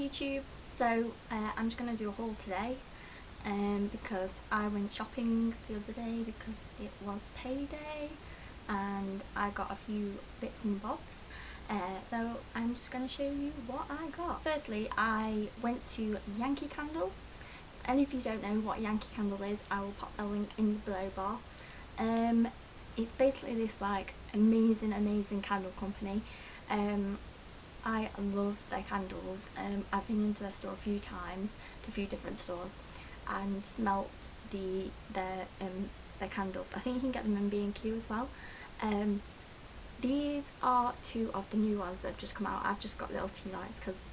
YouTube. So I'm just going to do a haul today because I went shopping the other day because it was payday and I got a few bits and bobs. So I'm just going to show you what I got. Firstly, I went to Yankee Candle, and if you don't know what Yankee Candle is, I will pop a link in the below bar. It's basically this like amazing candle company. I love their candles. I've been into their store a few times, to a few different stores, and smelt their candles. I think you can get them in B&Q as well. These are two of the new ones that have just come out. I've just got little tea lights because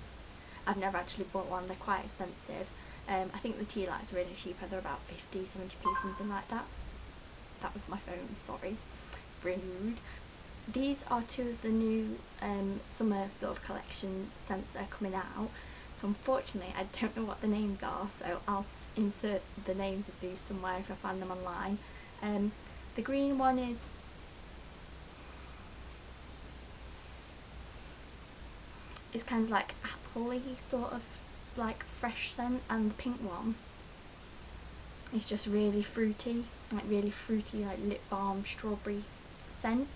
I've never actually bought one. They're quite expensive. I think the tea lights are really cheap. They're about 50, 70p, something like that. That was my phone, sorry. Rude. These are two of the new summer sort of collection scents that are coming out. So unfortunately I don't know what the names are, so I'll insert the names of these somewhere if I find them online. The green one is kind of like apple-y sort of like fresh scent, and the pink one is just really fruity like lip balm strawberry scent.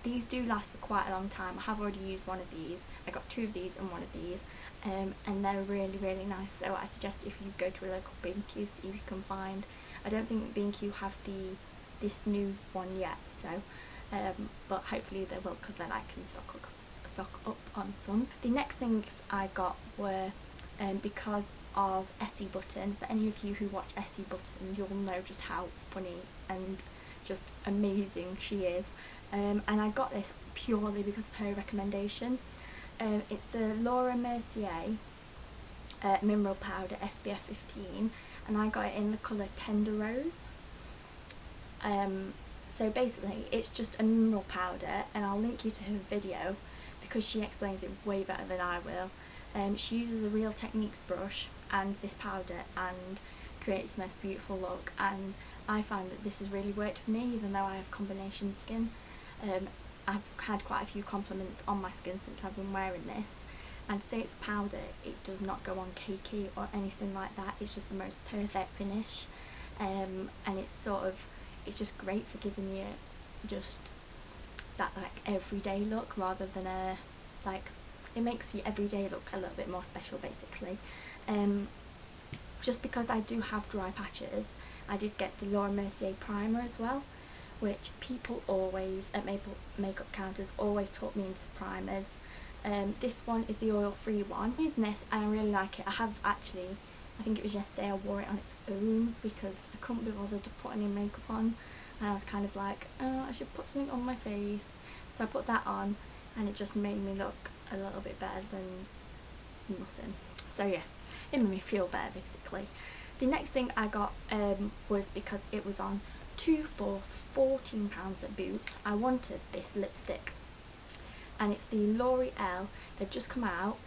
These do last for quite a long time. I have already used one of these. I got two of these and one of these, and they're really nice. So I suggest if you go to a local B&Q, see if you can find. I don't think B&Q have this new one yet, so but hopefully they will, because then I can stock up on some. The next things I got were because of ESSIEBUTTON. For any of you who watch ESSIEBUTTON, you'll know just how funny and just amazing she is, and I got this purely because of her recommendation. It's the Mercier mineral powder SPF 15, and I got it in the colour Tender Rose. So basically it's just a mineral powder, and I'll link you to her video because she explains it way better than I will. She uses a Real Techniques brush and this powder and creates the most beautiful look, and I find that this has really worked for me, even though I have combination skin. I've had quite a few compliments on my skin since I've been wearing this, and to say it's powder, it does not go on cakey or anything like that. It's just the most perfect finish, and it's just great for giving you just that like everyday look rather than it makes your everyday look a little bit more special basically. Just because I do have dry patches, I did get the Mercier primer as well, which people always at makeup counters always talk me into primers. This one is the oil-free one. I'm using this and I really like it. I think it was yesterday I wore it on its own because I couldn't be bothered to put any makeup on, and I was kind of like, oh, I should put something on my face. So I put that on and it just made me look a little bit better than nothing. So yeah, it made me feel better basically. The next thing I got was because it was on 2 for £14 at Boots. I wanted this lipstick, and it's the L'Oreal. They've just come out.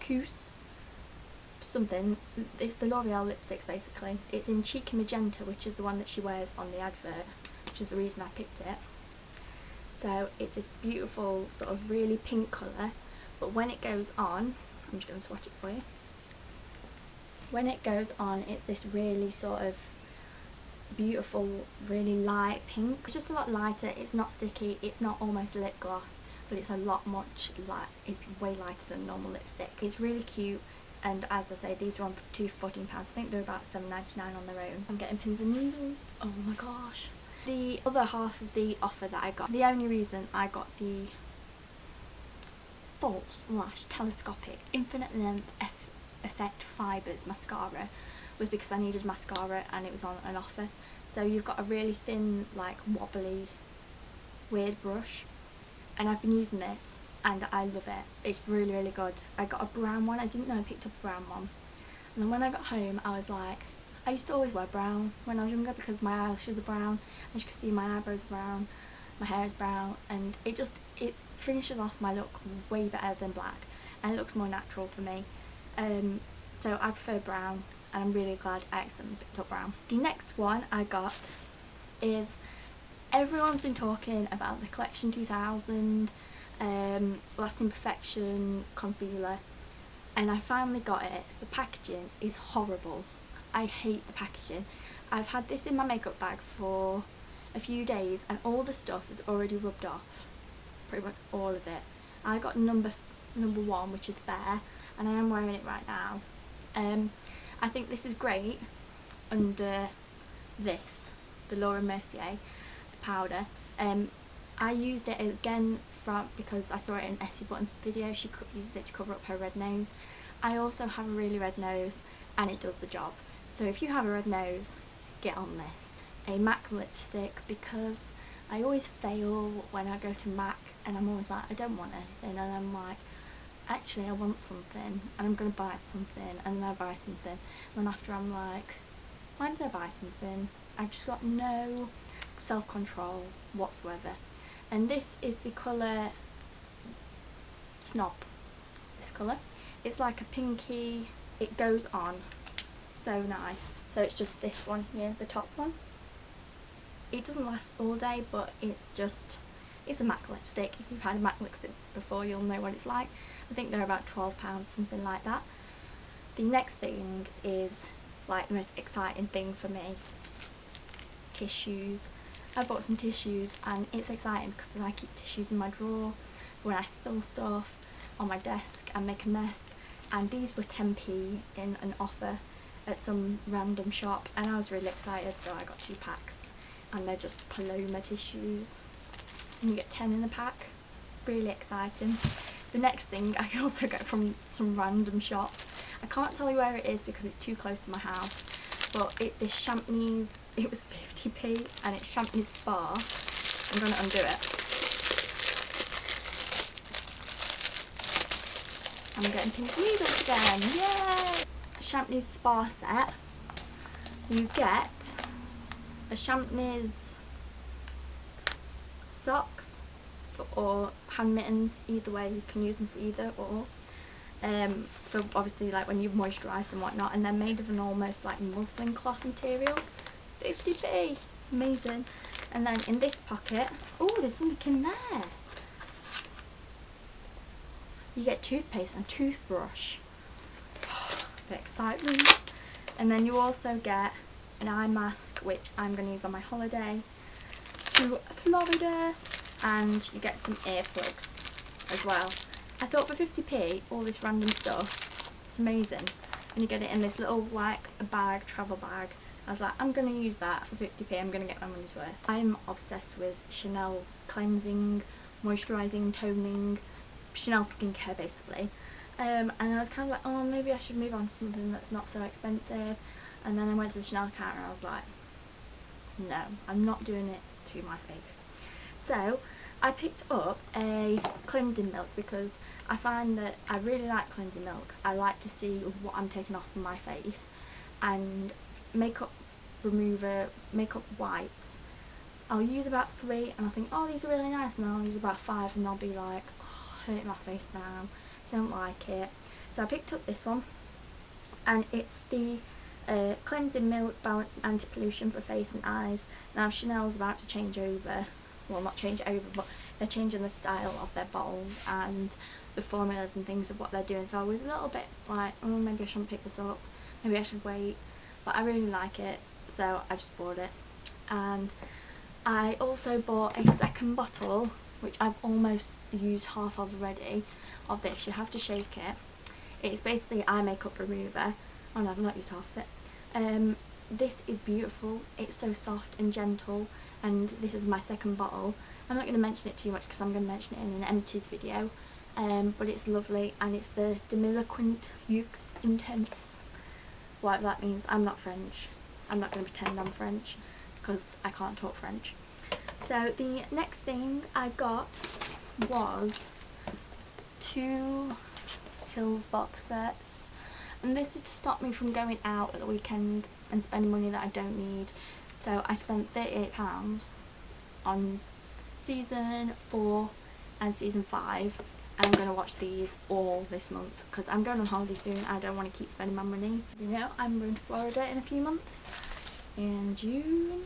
Cause something. It's the L'Oreal lipsticks basically. It's in Cheeky Magenta, which is the one that she wears on the advert, which is the reason I picked it. So it's this beautiful sort of really pink colour, but when it goes on, I'm just going to swatch it for you. When it goes on, it's this really sort of beautiful, really light pink. It's just a lot lighter. It's not sticky. It's not almost lip gloss, but it's it's way lighter than normal lipstick. It's really cute, and as I say, these are on for £2 for £14. I think they're about £7.99 on their own. I'm getting pins and needles. Oh my gosh. The other half of the offer that I got, the only reason I got the false lash telescopic infinite length effect fibres mascara was because I needed mascara and it was on an offer. So you've got a really thin, like wobbly, weird brush, and I've been using this and I love it. It's really good. I got a brown one. I didn't know I picked up a brown one, and then when I got home I was like, I used to always wear brown when I was younger because my eyelashes are brown. As you can see, my eyebrows are brown, my hair is brown, and it finishes off my look way better than black, and it looks more natural for me. So I prefer brown, and I'm really glad I accidentally picked up brown. The next one I got is, everyone's been talking about the Collection 2000 Lasting Perfection concealer, and I finally got it. The packaging is horrible. I hate the packaging. I've had this in my makeup bag for a few days and all the stuff is already rubbed off, pretty much all of it. I got number 1, which is Fair, and I am wearing it right now. I think this is great under this, the Laura Mercier powder. I used it again because I saw it in ESSIEBUTTON's video. She used it to cover up her red nose. I also have a really red nose and it does the job. So if you have a red nose, get on this. A MAC lipstick, because I always fail when I go to MAC and I'm always like, I don't want anything, and I'm like, actually I want something and I'm going to buy something, and then I buy something, and then after I'm like, why did I buy something? I've just got no self-control whatsoever. And this is the colour Snob. This colour. It's like a pinky, it goes on so nice. So it's just this one here, the top one. It doesn't last all day, but it's a MAC lipstick. If you've had a MAC lipstick before, you'll know what it's like. I think they're about £12, something like that. The next thing is like the most exciting thing for me. Tissues. I bought some tissues and it's exciting because I keep tissues in my drawer when I spill stuff on my desk and make a mess, and these were 10p in an offer at some random shop and I was really excited, so I got 2 packs and they're just Paloma tissues and you get 10 in the pack. Really exciting. The next thing I can also get from some random shop. I can't tell you where it is because it's too close to my house, but it's this Champneys. It was 50p and it's Champneys Spa. I'm going to undo it. I'm getting pink needles again. Yay! A Champneys Spa set. You get a Champneys socks or hand mittens, either way, you can use them for either or. So obviously like when you moisturise and whatnot, and they're made of an almost like muslin cloth material. 50p, amazing. And then in this pocket, oh, there's something in there. You get toothpaste and toothbrush. The excitement. And then you also get an eye mask, which I'm going to use on my holiday to Florida, and you get some earplugs as well. I thought for 50p, all this random stuff, it's amazing. And you get it in this little like a bag, travel bag. I was like, I'm going to use that for 50p, I'm going to get my money's worth. I'm obsessed with Chanel cleansing, moisturising, toning, Chanel skincare basically. And I was kind of like, oh, maybe I should move on to something that's not so expensive. And then I went to the Chanel counter and I was like, no, I'm not doing it to my face. So I picked up a cleansing milk because I find that I really like cleansing milks. I like to see what I'm taking off from my face. And makeup remover, makeup wipes, I'll use about 3 and I think, oh, these are really nice, and then I'll use about 5 and I'll be like, oh, hurting my face now, don't like it. So I picked up this one, and it's the cleansing milk balance anti-pollution for face and eyes. Now Chanel's about to change over, well, not change over, but they're changing the style of their bottles and the formulas and things of what they're doing, so I was a little bit like, oh, maybe I shouldn't pick this up, maybe I should wait, but I really like it, so I just bought it. And I also bought a second bottle, which I've almost used half of already, of this. You have to shake it. It's basically eye makeup remover. Oh no, I've not used half of it. This is beautiful. It's so soft and gentle, and this is my second bottle. I'm not going to mention it too much because I'm going to mention it in an empties video, but it's lovely, and it's the Demiloquent Yeux Intense. Whatever that means. I'm not French. I'm not going to pretend I'm French because I can't talk French. So the next thing I got was 2 Hills box sets, and this is to stop me from going out at the weekend and spending money that I don't need. So I spent £38 on season 4 and season 5, and I'm going to watch these all this month because I'm going on holiday soon. I don't want to keep spending my money. You know, I'm going to Florida in a few months, in June.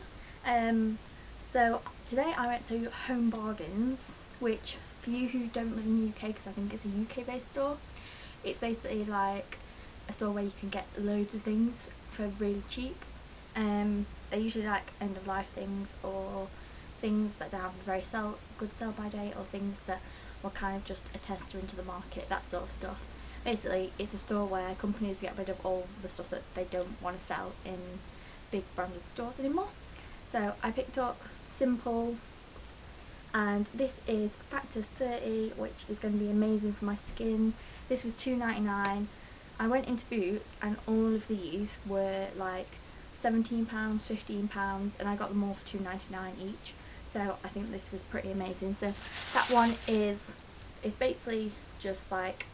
So today I went to Home Bargains, which for you who don't live in the UK, because I think it's a UK based store, it's basically like a store where you can get loads of things for really cheap. They're usually like end of life things, or things that don't have a very good sell by date, or things that were kind of just a tester into the market, that sort of stuff. Basically, it's a store where companies get rid of all the stuff that they don't want to sell in big branded stores anymore. So I picked up Simple, and this is Factor 30, which is going to be amazing for my skin. This was £2.99. I went into Boots and all of these were like £17, £15, and I got them all for £2.99 each. So I think this was pretty amazing. So that one is basically just like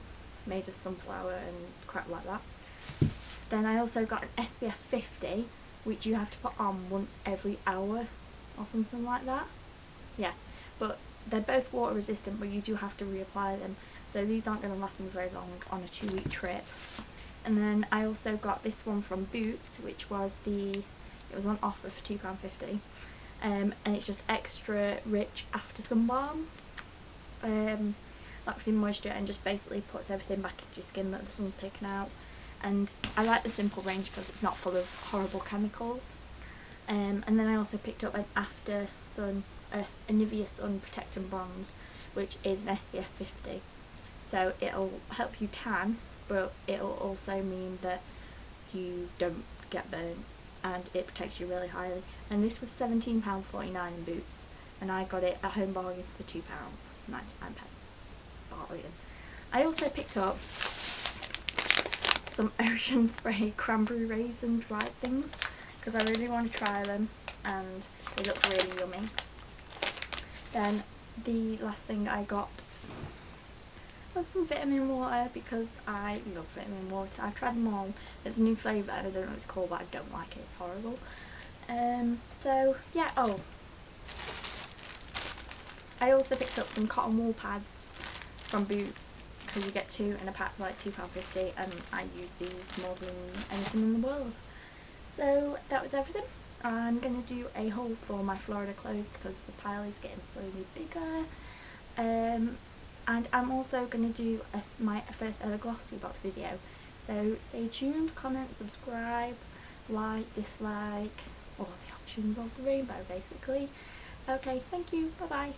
made of sunflower and crap like that. Then I also got an SPF 50, which you have to put on once every hour or something like that. Yeah, but they're both water resistant, but you do have to reapply them. So these aren't going to last me very long on a 2-week trip. And then I also got this one from Boots, which was it was on offer for £2.50. And it's just extra rich after sun balm. Locks in moisture and just basically puts everything back into your skin that the sun's taken out. And I like the Simple range because it's not full of horrible chemicals. And then I also picked up an After Sun, a Nivea Sun Protect and Bronze, which is an SPF 50. So it'll help you tan, but it'll also mean that you don't get burnt, and it protects you really highly. And this was £17.49 in Boots, and I got it at Home Bargains for £2.99. Bargain. I also picked up some Ocean Spray cranberry raisin dried things because I really want to try them and they look really yummy. Then the last thing I got was some vitamin water because I love vitamin water. I've tried them all. There's a new flavour and I don't know what it's called, but I don't like it. It's horrible. So yeah. Oh, I also picked up some cotton wool pads from Boots because you get 2 in a pack for like £2.50, and I use these more than anything in the world. So that was everything. I'm going to do a haul for my Florida clothes because the pile is getting slowly bigger. And I'm also going to do my first ever glossy box video. So stay tuned, comment, subscribe, like, dislike, all the options of the rainbow basically. Okay, thank you, bye bye.